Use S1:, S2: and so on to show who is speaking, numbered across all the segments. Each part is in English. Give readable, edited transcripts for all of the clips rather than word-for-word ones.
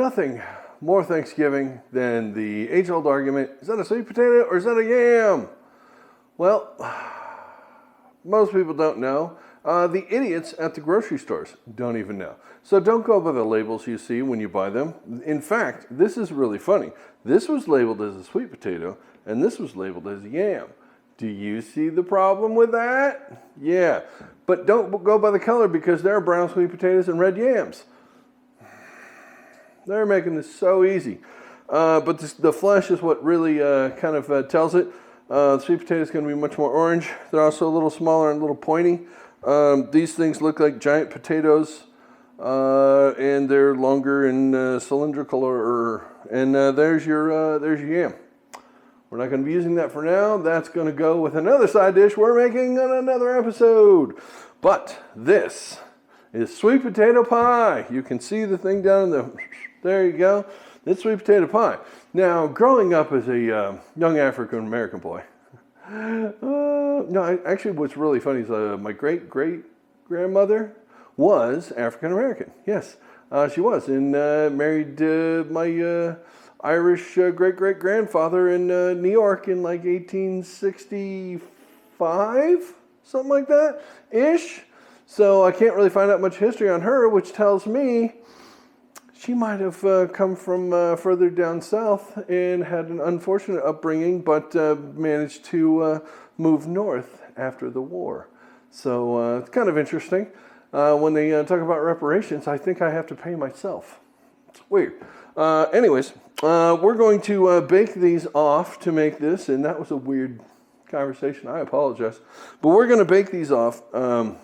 S1: nothing more Thanksgiving than the age-old argument, is that a sweet potato or is that a yam? Well, most people don't know. The idiots at the grocery stores don't even know. So don't go by the labels you see when you buy them. In fact, this is really funny. This was labeled as a sweet potato, and this was labeled as a yam. Do you see the problem with that? Yeah, but don't go by the color because there are brown sweet potatoes and red yams. They're making this so easy. But the flesh is what really kind of tells it. Sweet potato is going to be much more orange. They're also a little smaller and a little pointy. These things look like giant potatoes, and they're longer and cylindrical. And there's your yam. We're not going to be using that for now. That's going to go with another side dish we're making on another episode. But this is sweet potato pie. You can see the thing down in the... There you go. It's sweet potato pie. Now, growing up as a young African-American boy, actually what's really funny is my great-great-grandmother was African-American. Yes, she was, and married my Irish great-great-grandfather in New York in like 1865, something like that-ish. So I can't really find out much history on her, which tells me she might have come from further down south and had an unfortunate upbringing, but managed to move north after the war. So it's kind of interesting. When they talk about reparations, I think I have to pay myself. It's weird. Anyways, we're going to bake these off to make this, and that was a weird conversation. I apologize. But we're going to bake these off. Some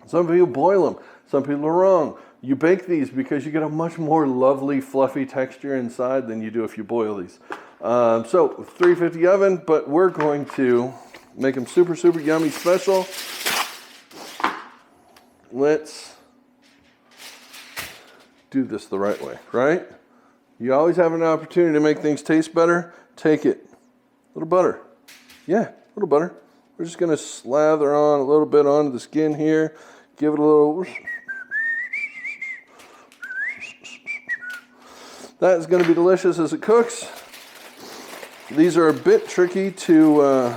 S1: people boil them. Some people are wrong. You bake these because you get a much more lovely, fluffy texture inside than you do if you boil these. So 350 oven, but we're going to make them super, super yummy special. Let's do this the right way, right? You always have an opportunity to make things taste better. Take it. A little butter. Yeah, a little butter. We're just going to slather on a little bit onto the skin here. Give it a little... That is going to be delicious as it cooks. These are a bit tricky to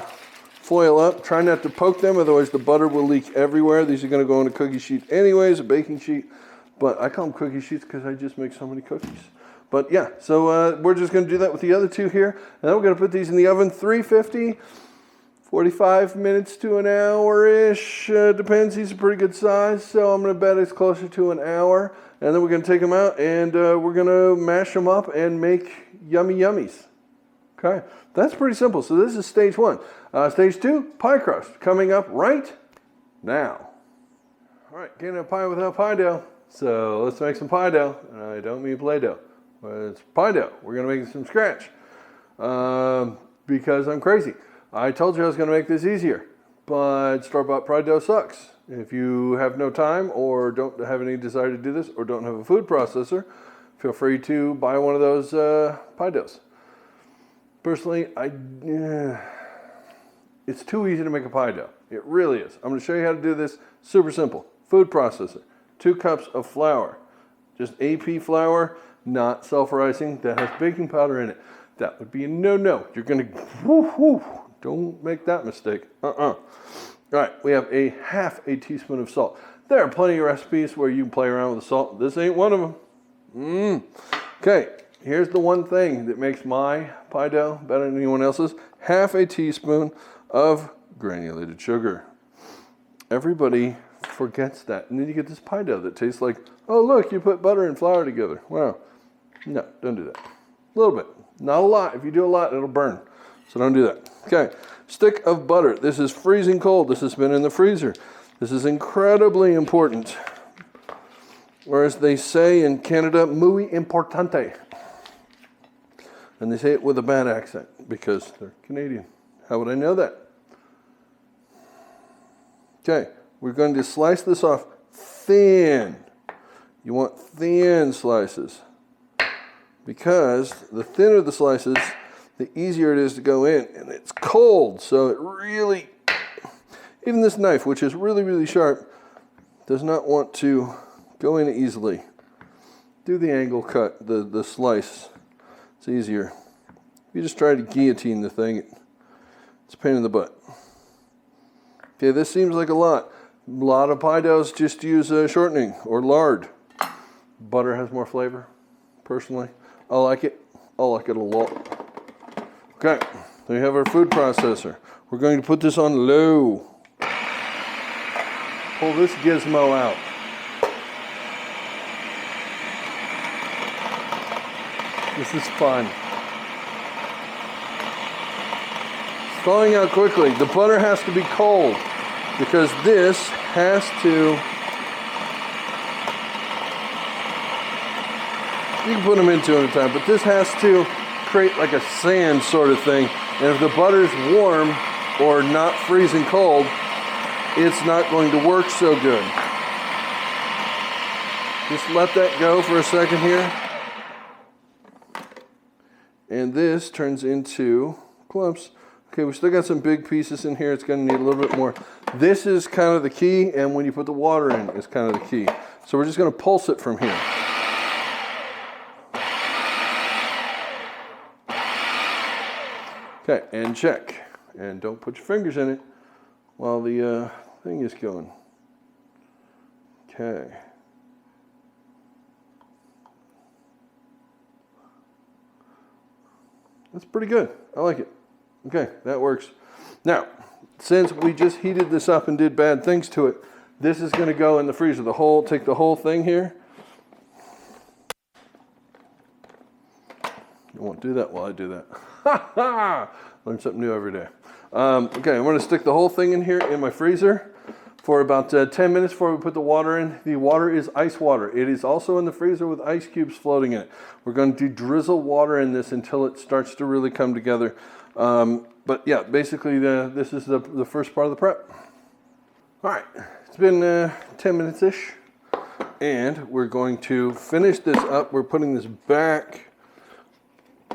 S1: foil up. Try not to poke them, otherwise the butter will leak everywhere. These are going to go on a cookie sheet anyways, a baking sheet. But I call them cookie sheets because I just make so many cookies. But yeah, so we're just going to do that with the other two here. And then we're going to put these in the oven, 350, 45 minutes to an hour-ish. Depends, these are pretty good size. So I'm going to bet it's closer to an hour. And then we're going to take them out and we're going to mash them up and make yummy yummies. Okay, that's pretty simple. So this is stage one. Stage two, pie crust, coming up right now. All right, can't have pie without pie dough. So let's make some pie dough. I don't mean Play-Doh, but it's pie dough. We're going to make it from scratch because I'm crazy. I told you I was going to make this easier, but store-bought pie dough sucks. If you have no time or don't have any desire to do this or don't have a food processor, feel free to buy one of those pie doughs. Personally, it's too easy to make a pie dough. It really is. I'm going to show you how to do this. Super simple. Food processor. 2 cups of flour. Just AP flour, not self-rising, that has baking powder in it. That would be a no-no. You're going to, don't make that mistake. All right, we have a half a teaspoon of salt. There are plenty of recipes where you can play around with the salt. This ain't one of them. Okay, here's the one thing that makes my pie dough better than anyone else's. Half a teaspoon of granulated sugar. Everybody forgets that. And then you get this pie dough that tastes like, oh, look, you put butter and flour together. Wow. No, don't do that. A little bit. Not a lot. If you do a lot, it'll burn. So don't do that. Okay. Stick of butter. This is freezing cold. This has been in the freezer. This is incredibly important. Or as they say in Canada, muy importante. And they say it with a bad accent because they're Canadian. How would I know that? Okay. We're going to slice this off thin. You want thin slices because the thinner the slices, the easier it is to go in, and it's cold, so it really, even this knife, which is really, really sharp, does not want to go in easily. do the angle cut, the slice. It's easier. If you just try to guillotine the thing, it's a pain in the butt. Okay, this seems like a lot. A lot of pie doughs just use shortening or lard. Butter has more flavor, personally. I like it. I like it a lot. Okay, so we have our food processor. We're going to put this on low. Pull this gizmo out. This is fun. It's thawing out quickly. The butter has to be cold because this has to... You can put them in two at a time, but this has to create like a sand sort of thing. And if the butter's warm or not freezing cold, it's not going to work so good. Just let that go for a second here. And this turns into clumps. Okay, we still got some big pieces in here. It's going to need a little bit more. This is kind of the key, and when you put the water in, it's kind of the key. So we're just going to pulse it from here. Okay, and check. And don't put your fingers in it while the thing is going. Okay. That's pretty good. I like it. Okay, that works. Now, since we just heated this up and did bad things to it, this is going to go in the freezer. Take the whole thing here. I won't do that while I do that. Ha ha! Learn something new every day. Okay, I'm going to stick the whole thing in here in my freezer for about 10 minutes before we put the water in. The water is ice water. It is also in the freezer with ice cubes floating in it. We're going to drizzle water in this until it starts to really come together. But yeah, basically this is the first part of the prep. All right, it's been 10 minutes-ish, and we're going to finish this up. We're putting this back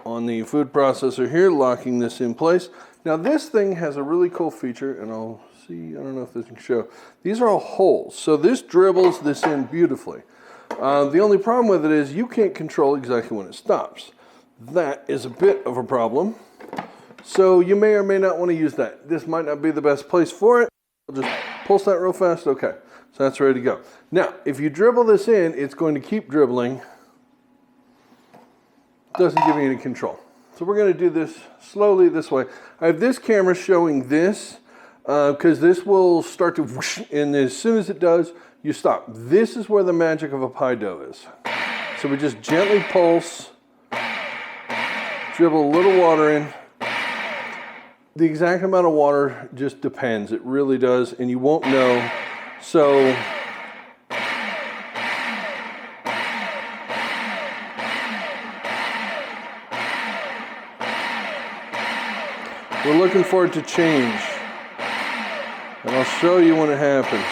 S1: on the food processor here, locking this in place. Now this thing has a really cool feature, and I'll see, I don't know if this can show. These are all holes, so this dribbles this in beautifully. The only problem with it is you can't control exactly when it stops. That is a bit of a problem. So you may or may not want to use that. This might not be the best place for it. I'll just pulse that real fast. Okay, so that's ready to go. Now, if you dribble this in, it's going to keep dribbling. Doesn't give you any control. So we're going to do this slowly this way. I have this camera showing this because this will start to whoosh, and as soon as it does, you stop. This is where the magic of a pie dough is. So we just gently pulse, dribble a little water in. The exact amount of water just depends. It really does, and you won't know. So we're looking for it to change. And I'll show you when it happens.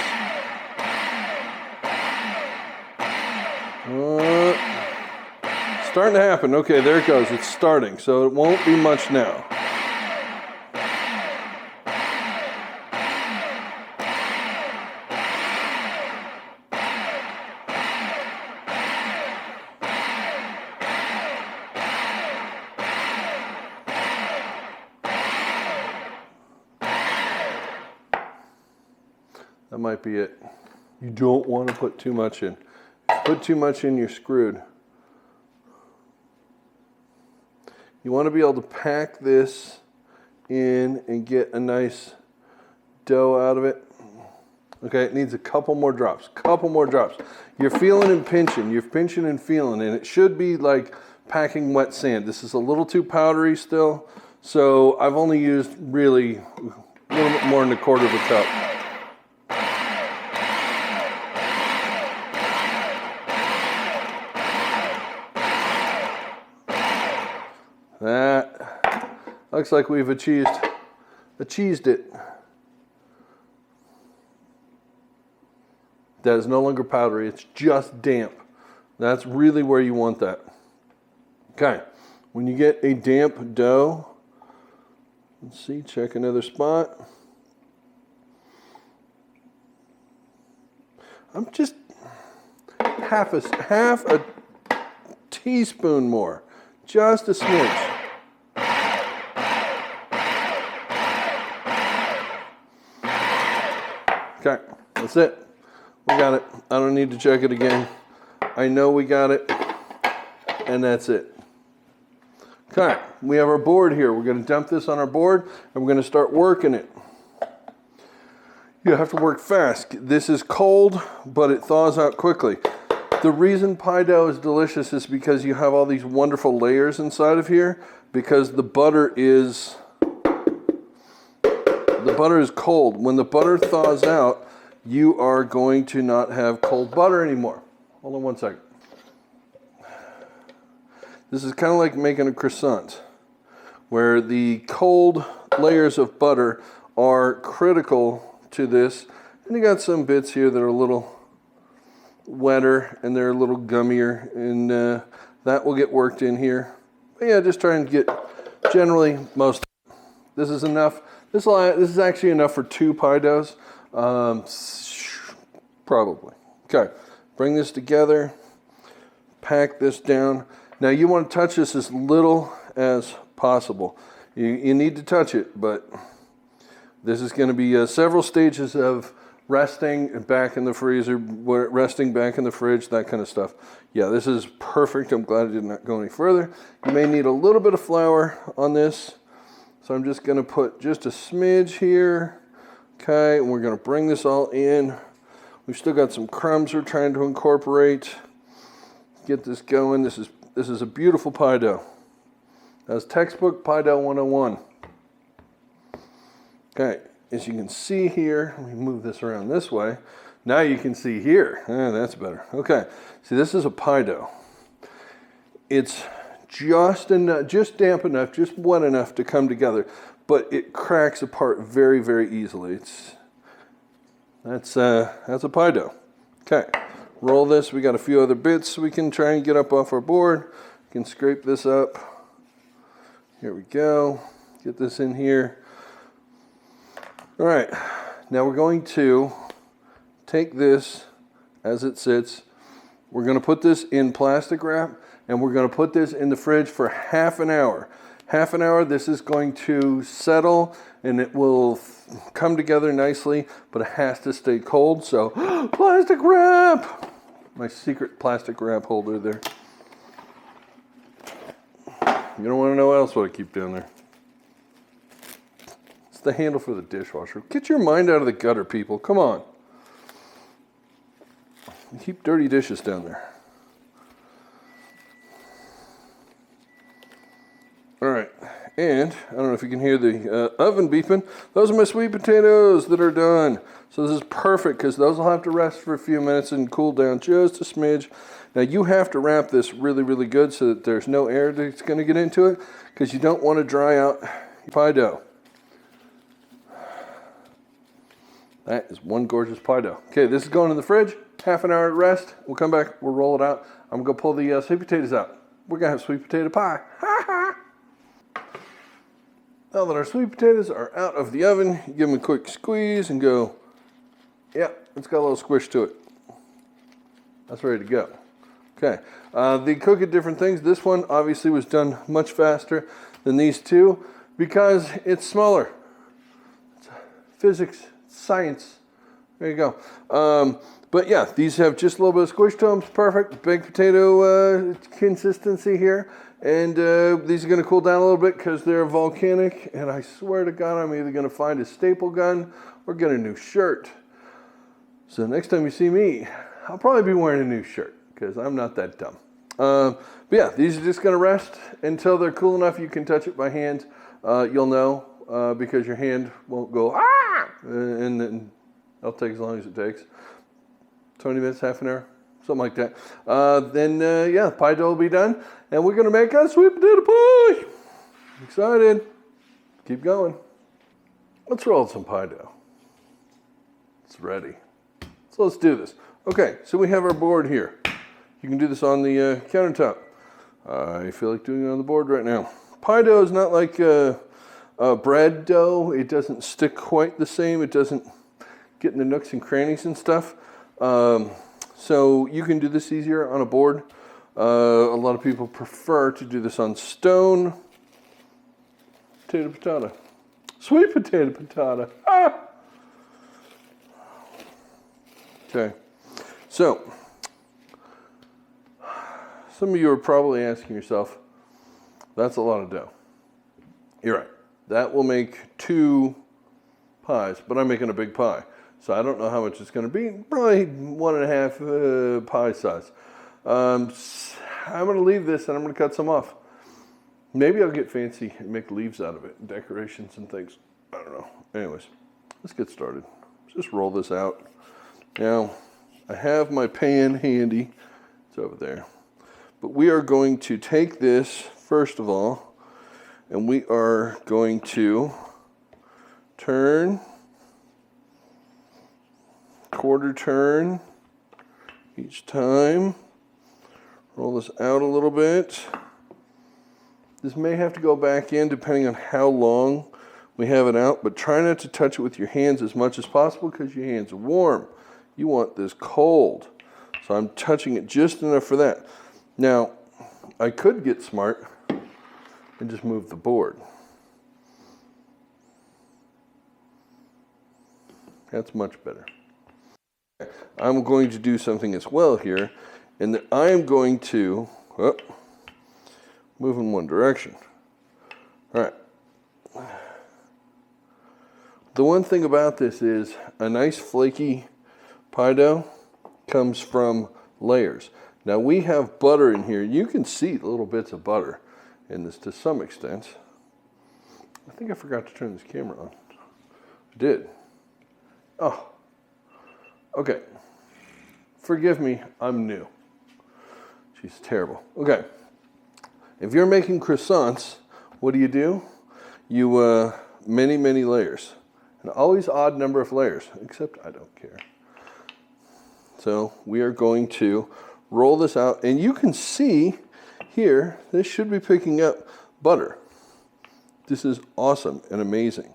S1: Starting to happen. Okay, there it goes. It's starting. So it won't be much now. That might be it. You don't want to put too much in. If you put too much in, you're screwed. You want to be able to pack this in and get a nice dough out of it. Okay, it needs a couple more drops. You're feeling and pinching. You're pinching and feeling, and it should be like packing wet sand. This is a little too powdery still, so I've only used really a little bit more than a quarter of a cup. That looks like we've achieved it. That is no longer powdery, it's just damp. That's really where you want that. Okay, when you get a damp dough, let's see, check another spot. I'm just half a teaspoon more. Just a smidge. Okay, that's it. We got it. I don't need to check it again. I know we got it. And that's it. Okay, we have our board here. We're going to dump this on our board and we're going to start working it. You have to work fast. This is cold, but it thaws out quickly. The reason pie dough is delicious is because you have all these wonderful layers inside of here, because the butter is cold. When the butter thaws out, you are going to not have cold butter anymore. Hold on one second. This is kind of like making a croissant, where the cold layers of butter are critical to this. And you got some bits here that are a little wetter and they're a little gummier, and that will get worked in here. But yeah, just try and get generally most. This is enough. This is actually enough for 2 pie doughs, probably. Okay, bring this together, pack this down. Now you want to touch this as little as possible. You need to touch it, but this is going to be several stages of resting back in the freezer, resting back in the fridge, that kind of stuff. Yeah, this is perfect. I'm glad I did not go any further. You may need a little bit of flour on this. So I'm just going to put just a smidge here. Okay, and we're going to bring this all in. We've still got some crumbs we're trying to incorporate. Get this going. This is a beautiful pie dough. That's textbook pie dough 101. Okay, as you can see here, let me move this around this way. Now you can see here. That's better. Okay, see, this is a pie dough. It's just damp enough, just wet enough to come together, but it cracks apart very, very easily. That's a pie dough. Okay, roll this. We got a few other bits we can try and get up off our board. We can scrape this up. Here we go. Get this in here. All right, now we're going to take this as it sits. We're going to put this in plastic wrap, and we're going to put this in the fridge for half an hour. Half an hour, this is going to settle and it will come together nicely, but it has to stay cold. So, plastic wrap! My secret plastic wrap holder there. You don't want to know what else I keep down there. It's the handle for the dishwasher. Get your mind out of the gutter, people. Come on. You keep dirty dishes down there. All right, and I don't know if you can hear the oven beeping. Those are my sweet potatoes that are done. So this is perfect because those will have to rest for a few minutes and cool down just a smidge. Now you have to wrap this really, really good so that there's no air that's going to get into it, because you don't want to dry out your pie dough. That is one gorgeous pie dough. Okay, this is going in the fridge. Half an hour at rest. We'll come back. We'll roll it out. I'm going to pull the sweet potatoes out. We're going to have sweet potato pie. Now that our sweet potatoes are out of the oven, you give them a quick squeeze and go, yeah, it's got a little squish to it. That's ready to go. Okay, they cook at different things. This one obviously was done much faster than these two because it's smaller. It's physics, science. There you go. But yeah, these have just a little bit of squish to them. It's perfect. Baked potato consistency here. And these are going to cool down a little bit because they're volcanic. And I swear to God, I'm either going to find a staple gun or get a new shirt. So next time you see me, I'll probably be wearing a new shirt because I'm not that dumb. But yeah, these are just going to rest until they're cool enough you can touch it by hand. You'll know because your hand won't go, ah! And then that'll take as long as it takes. 20 minutes, half an hour. Something like that. Yeah, pie dough will be done. And we're going to make a sweet potato pie. Excited. Keep going. Let's roll some pie dough. It's ready. So let's do this. Okay, so we have our board here. You can do this on the countertop. I feel like doing it on the board right now. Pie dough is not like bread dough. It doesn't stick quite the same. It doesn't get in the nooks and crannies and stuff. So you can do this easier on a board. A lot of people prefer to do this on stone. Potato patata. Sweet potato patata. Ah! Okay. So, some of you are probably asking yourself, that's a lot of dough. You're right. That will make 2 pies, but I'm making a big pie. So I don't know how much it's going to be. Probably 1.5 pie size. I'm going to leave this and I'm going to cut some off. Maybe I'll get fancy and make leaves out of it, decorations and things. I don't know. Anyways, let's get started. Just roll this out. Now, I have my pan handy. It's over there. But we are going to take this, first of all, and we are going to turn, quarter turn each time. Roll this out a little bit. This may have to go back in depending on how long we have it out, but try not to touch it with your hands as much as possible because your hands are warm. You want this cold. So I'm touching it just enough for that. Now, I could get smart and just move the board. That's much better. I'm going to do something as well here, and that I am going to move in one direction. All right. The one thing about this is a nice flaky pie dough comes from layers. Now we have butter in here. You can see the little bits of butter in this to some extent. I think I forgot to turn this camera on. I did. Oh, okay. Forgive me, I'm new. She's terrible. Okay. If you're making croissants, what do? You many layers. And always odd number of layers, except I don't care. So we are going to roll this out, and you can see here, this should be picking up butter. This is awesome and amazing.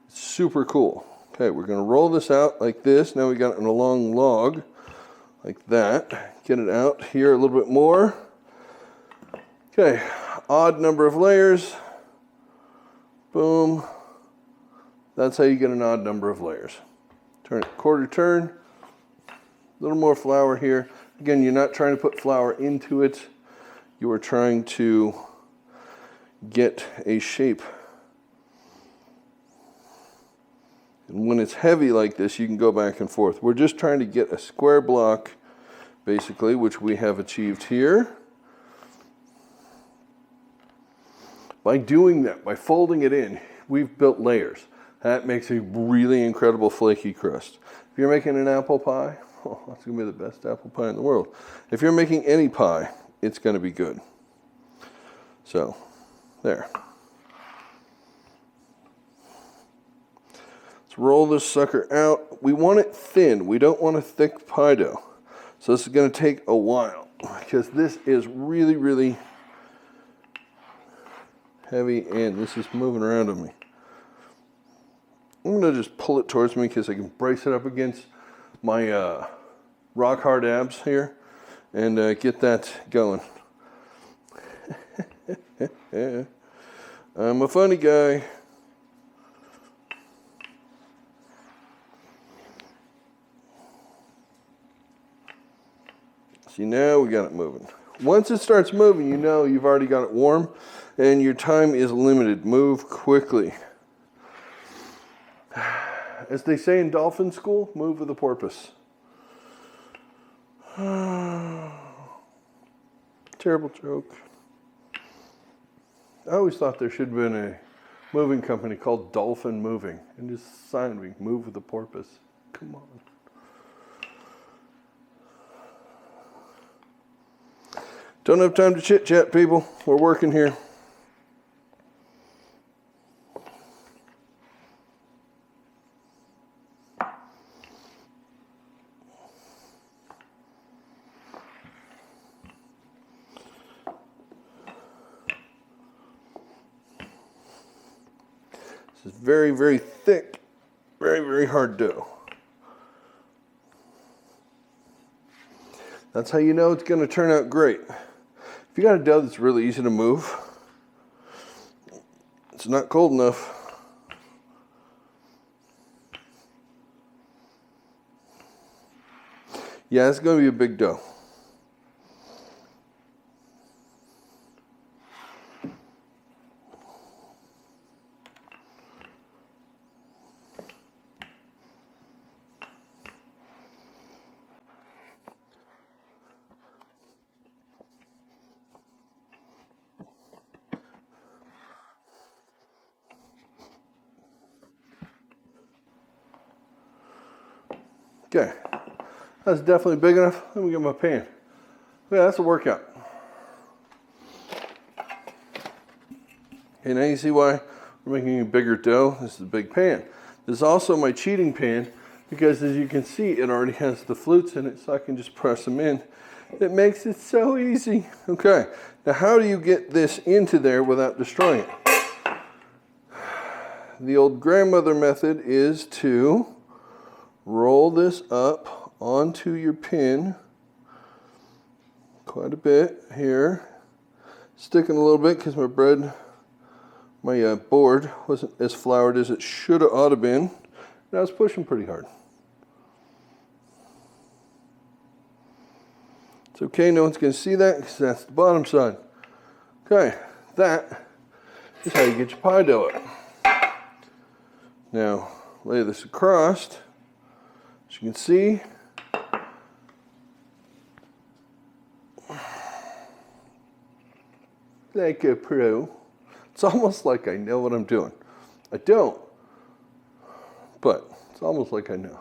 S1: It's super cool. Okay, we're going to roll this out like this. Now we got it in a long log, like that. Get it out here a little bit more. Okay, odd number of layers. Boom. That's how you get an odd number of layers. Turn it quarter turn. A little more flour here. Again, you're not trying to put flour into it. You are trying to get a shape. And when it's heavy like this, you can go back and forth. We're just trying to get a square block, basically, which we have achieved here. By doing that, by folding it in, we've built layers. That makes a really incredible flaky crust. If you're making an apple pie, oh, that's going to be the best apple pie in the world. If you're making any pie, it's going to be good. So, there. Let's roll this sucker out. We want it thin. We don't want a thick pie dough. So this is going to take a while because this is really heavy and this is moving around on me. I'm going to just pull it towards me because I can brace it up against my rock hard abs here and get that going. I'm a funny guy. See, now we got it moving. Once it starts moving, you know you've already got it warm and your time is limited. Move quickly. As they say in dolphin school, move with a porpoise. Terrible joke. I always thought there should have been a moving company called Dolphin Moving and just sign me, move with a porpoise. Come on. Don't have time to chit chat, people. We're working here. This is very thick, very hard dough. That's how you know it's going to turn out great. If you got a dough that's really easy to move, it's not cold enough. Yeah, it's going to be a big dough. Okay, that's definitely big enough. Let me get my pan. Yeah, that's a workout. Okay, now you see why we're making a bigger dough. This is a big pan. This is also my cheating pan because, as you can see, it already has the flutes in it, so I can just press them in. It makes it so easy. Okay, now how do you get this into there without destroying it? The old grandmother method is to roll this up onto your pin quite a bit here. Sticking a little bit because my board wasn't as floured as it should have ought to been. And I was pushing pretty hard. It's okay, no one's going to see that because that's the bottom side. Okay, that is how you get your pie dough up. Now, lay this across. As you can see, like a pro. It's almost like I know what I'm doing. I don't, but it's almost like I know.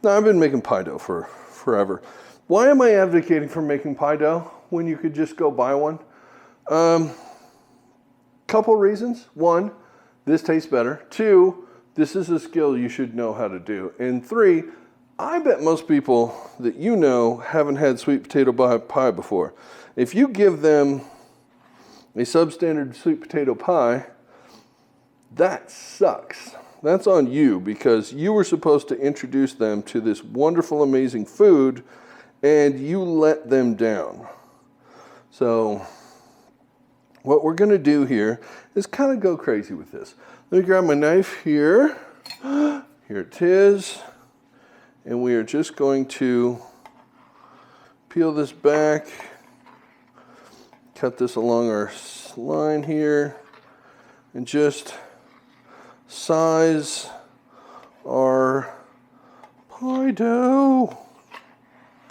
S1: Now, I've been making pie dough for forever. Why am I advocating for making pie dough when you could just go buy one? Couple reasons. One, this tastes better. Two, this is a skill you should know how to do. And three, I bet most people that you know haven't had sweet potato pie before. If you give them a substandard sweet potato pie, that sucks. That's on you because you were supposed to introduce them to this wonderful, amazing food and you let them down. So what we're going to do here is kind of go crazy with this. Let me grab my knife here. Here it is. And we are just going to peel this back, cut this along our line here, and just size our pie dough.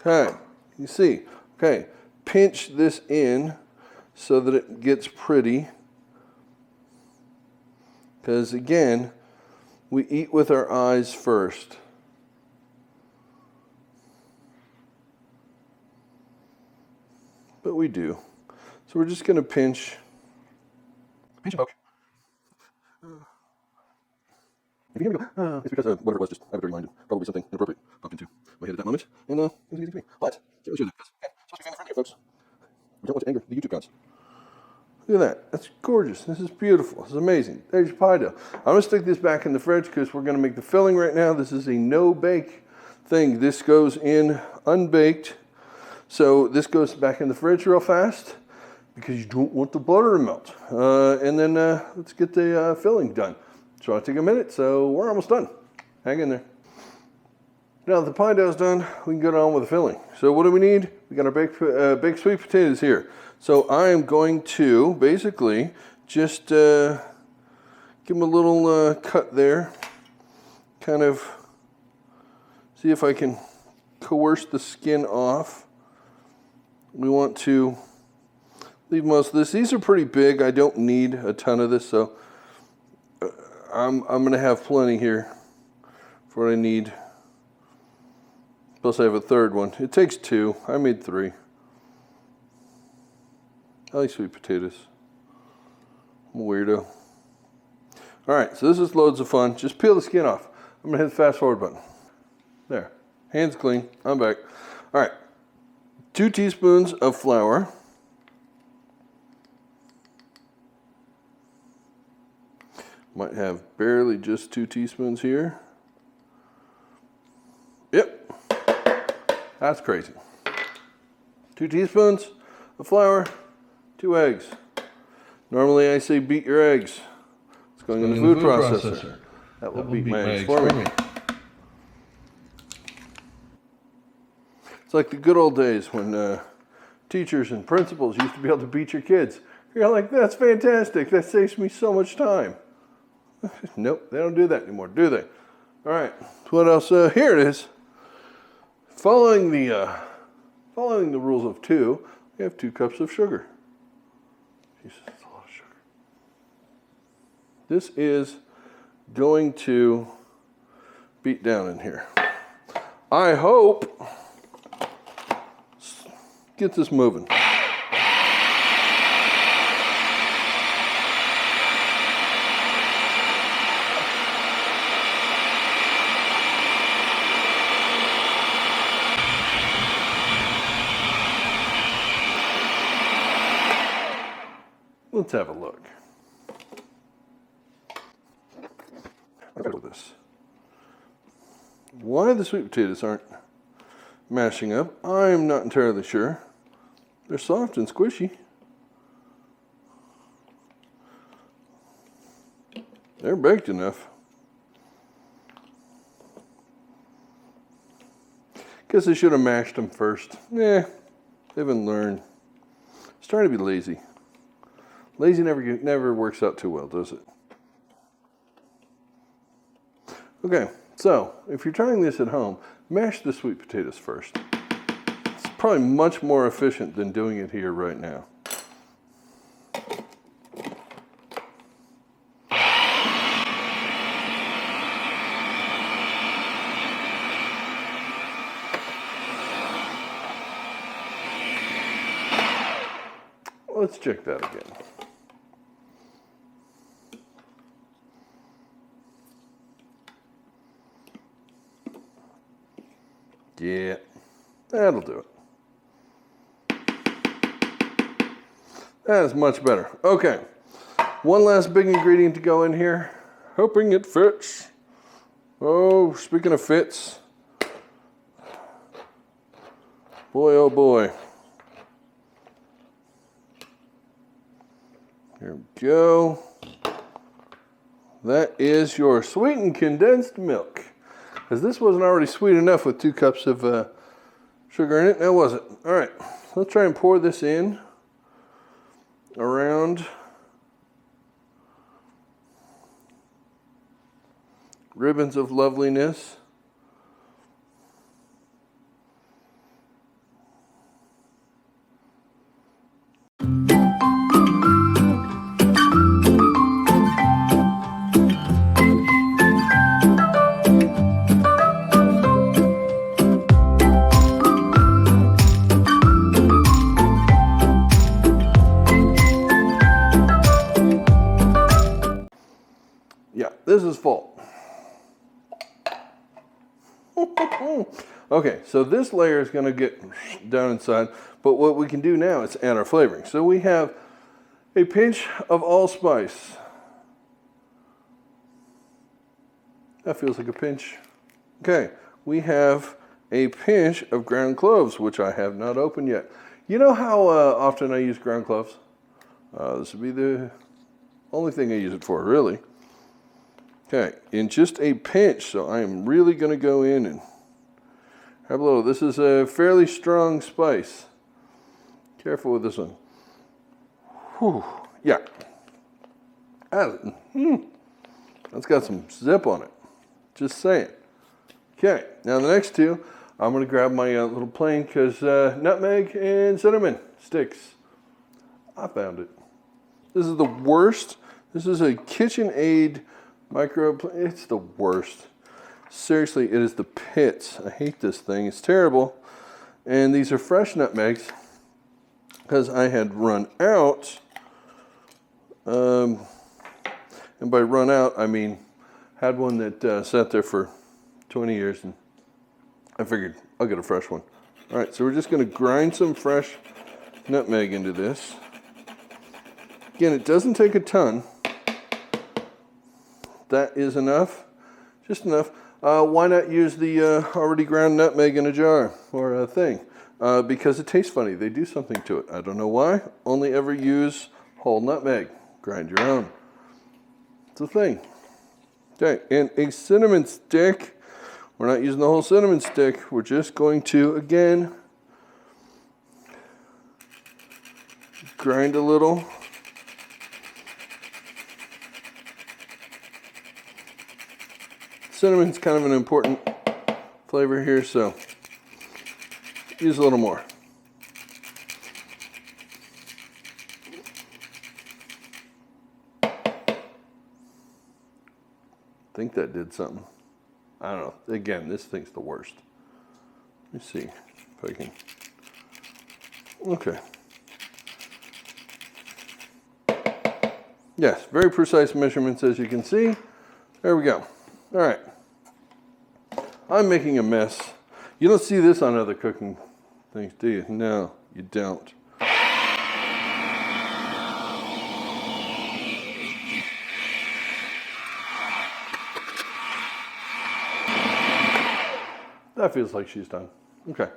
S1: Okay, you see, okay, pinch this in so that it gets pretty. Because again, we eat with our eyes first. But we do. So we're just going to pinch and poke. If you hear me go, it's because whatever it was, just I have a dirty mind and probably something inappropriate popped into my head at that moment. And it was easy to me. But can't show that because it's supposed to be family friendly, folks. We don't want to anger the YouTube gods. Look at that. That's gorgeous. This is beautiful. This is amazing. There's your pie dough. I'm going to stick this back in the fridge because we're going to make the filling right now. This is a no-bake thing. This goes in unbaked. So this goes back in the fridge real fast because you don't want the butter to melt. And then let's get the filling done. So it'll take a minute, so we're almost done. Hang in there. Now that the pie dough's done, we can get on with the filling. So what do we need? We got our baked sweet potatoes here. So I am going to basically just give them a little cut there. Kind of see if I can coerce the skin off. We want to leave most of this. These are pretty big. I don't need a ton of this, so I'm going to have plenty here for what I need. Plus I have a third one. It takes two. I made three. I like sweet potatoes. I'm a weirdo. Alright, so this is loads of fun. Just peel the skin off. I'm going to hit the fast forward button. There. Hands clean. I'm back. Alright. 2 teaspoons of flour. Might have barely just 2 teaspoons here. Yep. That's crazy. 2 teaspoons of flour. 2 eggs. Normally I say beat your eggs. It's going in the food processor. That will beat my eggs for me. It's like the good old days when teachers and principals used to be able to beat your kids. You're like, that's fantastic. That saves me so much time. Nope, they don't do that anymore, do they? All right, what else? Here it is. Following the rules of 2, we have 2 cups of sugar. Jesus, that's a lot of sugar. This is going to beat down in here. I hope. Get this moving. Let's have a look. Look at this. Why the sweet potatoes aren't mashing up, I'm not entirely sure. They're soft and squishy. They're baked enough. Guess I should have mashed them first. They haven't learned. It's trying to be lazy. Lazy never works out too well, does it? Okay, so if you're trying this at home, mash the sweet potatoes first. It's probably much more efficient than doing it here right now. Let's check that again. Yeah, that'll do it. That is much better. Okay, one last big ingredient to go in here. Hoping it fits. Oh, speaking of fits. Boy, oh boy. Here we go. That is your sweetened condensed milk. Because this wasn't already sweet enough with 2 cups of sugar in it. That wasn't. All right, let's try and pour this in around ribbons of loveliness. This is full. Okay, so this layer is going to get down inside, but what we can do now is add our flavoring. So we have a pinch of allspice. That feels like a pinch. Okay, we have a pinch of ground cloves, which I have not opened yet. You know how often I use ground cloves? This would be the only thing I use it for, really. Okay, in just a pinch, so I am really going to go in and have a little. This is a fairly strong spice. Careful with this one. Whew, yeah. That's got some zip on it. Just saying. Okay, now the next 2, I'm going to grab my little plain, because nutmeg and cinnamon sticks. I found it. This is the worst. This is a KitchenAid micro. It's the worst. Seriously, it is the pits. I hate this thing. It's terrible. And these are fresh nutmegs because I had run out. And by run out, I mean had one that sat there for 20 years, and I figured I'll get a fresh one. All right, so we're just going to grind some fresh nutmeg into this. Again, it doesn't take a ton. That is enough, just enough. Why not use the already ground nutmeg in a jar or a thing? because it tastes funny. They do something to it. I don't know why. Only ever use whole nutmeg. Grind your own. It's a thing. Okay, and a cinnamon stick. We're not using the whole cinnamon stick. We're just going to, again, grind a little. Cinnamon's kind of an important flavor here, so use a little more. I think that did something. I don't know. Again, this thing's the worst. Let me see if I can. Okay. Yes, very precise measurements, as you can see. There we go. All right. I'm making a mess. You don't see this on other cooking things, do you? No, you don't. That feels like she's done. Okay.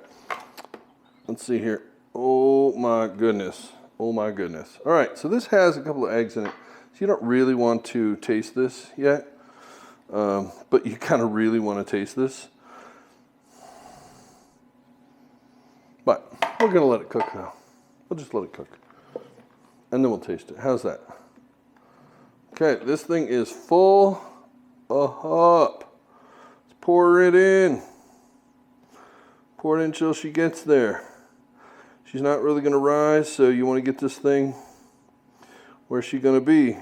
S1: Let's see here. Oh my goodness. Oh my goodness. All right, so this has a couple of eggs in it. So you don't really want to taste this yet, but you kind of really want to taste this. But we're gonna let it cook now. We'll just let it cook. And then we'll taste it. How's that? Okay, this thing is full up. Let's pour it in. Pour it in until she gets there. She's not really going to rise, so you want to get this thing where she's going to be.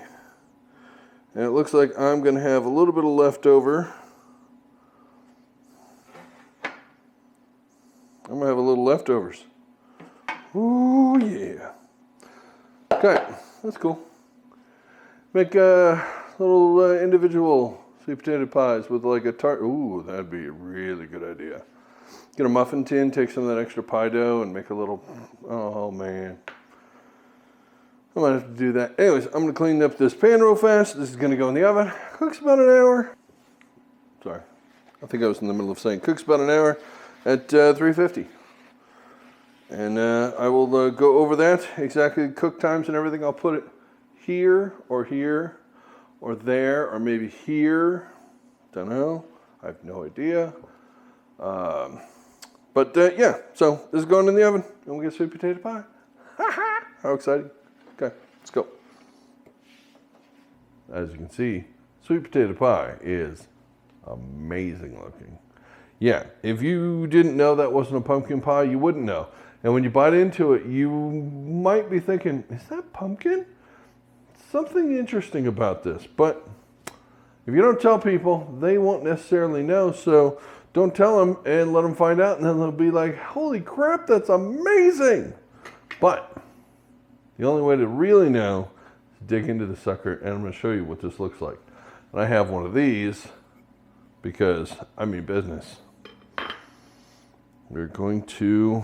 S1: And it looks like I'm going to have a little bit of leftover. I'm going to have a little leftovers. Ooh, yeah. Okay, that's cool. Make little individual sweet potato pies with like a tart. Ooh, that'd be a really good idea. Get a muffin tin, take some of that extra pie dough and make a little, oh man. I might have to do that. Anyways, I'm gonna clean up this pan real fast. This is gonna go in the oven. Cooks about an hour. Sorry, I think I was in the middle of saying cooks about an hour at 350. And I will go over that, exactly cook times and everything. I'll put it here, or there, or maybe here. Don't know, I have no idea. But yeah, so this is going in the oven and we'll get sweet potato pie. How exciting. Okay, let's go. As you can see, sweet potato pie is amazing looking. Yeah, if you didn't know that wasn't a pumpkin pie, you wouldn't know. And when you bite into it, you might be thinking, is that pumpkin? Something interesting about this. But if you don't tell people, they won't necessarily know. So don't tell them and let them find out, and then they'll be like, holy crap, that's amazing. But the only way to really know is dig into the sucker, and I'm going to show you what this looks like. And I have one of these because I mean business. We're going to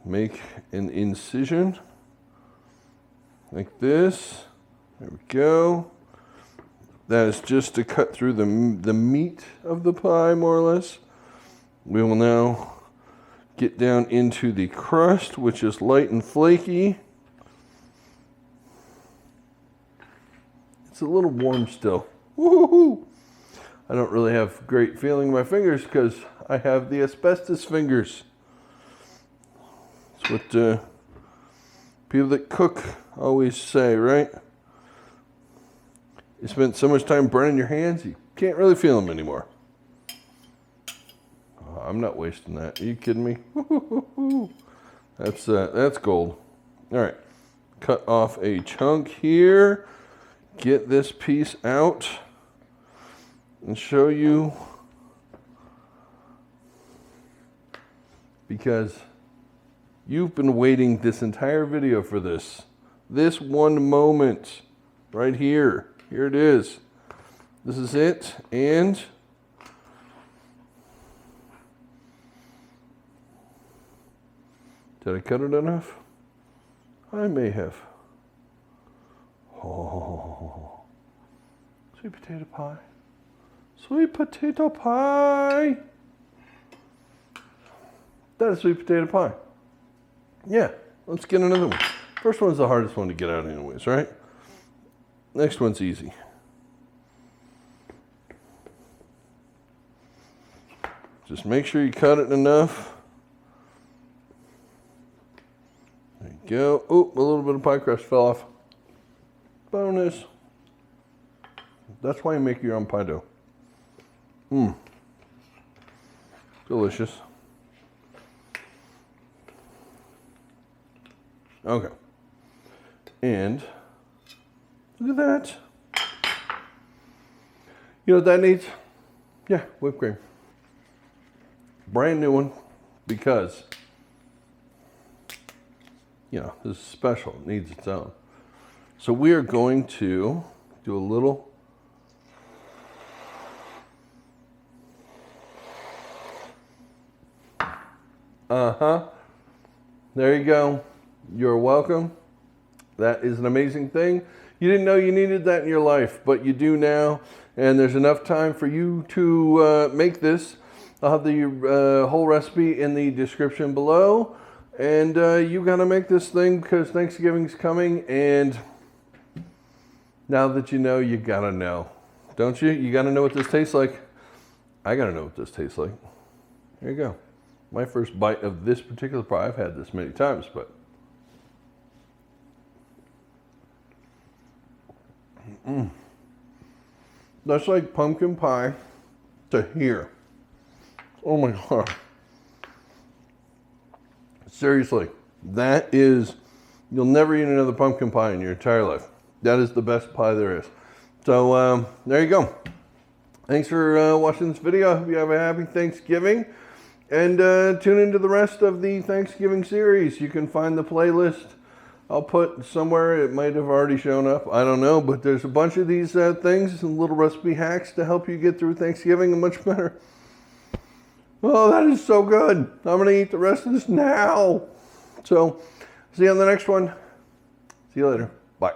S1: make an incision like this. There we go. That is just to cut through the meat of the pie, more or less. We will now get down into the crust, which is light and flaky. It's a little warm still. Woohoo! I don't really have great feeling in my fingers because I have the asbestos fingers. That's what people that cook always say, right? You spent so much time burning your hands, you can't really feel them anymore. Oh, I'm not wasting that. Are you kidding me? That's gold. All right, cut off a chunk here. Get this piece out and show you, because you've been waiting this entire video for this. This one moment right here. Here it is. This is it. And did I cut it enough? I may have. Oh, sweet potato pie. Sweet potato pie. That is sweet potato pie. Yeah, let's get another one. First one's the hardest one to get out anyways, right? Next one's easy. Just make sure you cut it enough. There you go. Oh, a little bit of pie crust fell off. Bonus. That's why you make your own pie dough. Mmm. Delicious. Okay. And look at that. You know what that needs? Yeah, whipped cream. Brand new one, because, you know, this is special. It needs its own. So we are going to do a little there you go. You're welcome. That is an amazing thing. You didn't know you needed that in your life, but you do now. And there's enough time for you to make this. I'll have the whole recipe in the description below. And you gotta make this thing because Thanksgiving's coming. And now that you know, you gotta know. Don't you? You gotta know what this tastes like. I gotta know what this tastes like. There you go. My first bite of this particular pie. I've had this many times, but that's like pumpkin pie to here. Oh my God. Seriously, that is, you'll never eat another pumpkin pie in your entire life. That is the best pie there is. So there you go. Thanks for watching this video. I hope you have a happy Thanksgiving. And tune into the rest of the Thanksgiving series. You can find the playlist. I'll put somewhere, it might have already shown up, I don't know, but there's a bunch of these things, some little recipe hacks to help you get through Thanksgiving and much better. Oh, that is so good. I'm gonna eat the rest of this now. So, see you on the next one. See you later. Bye.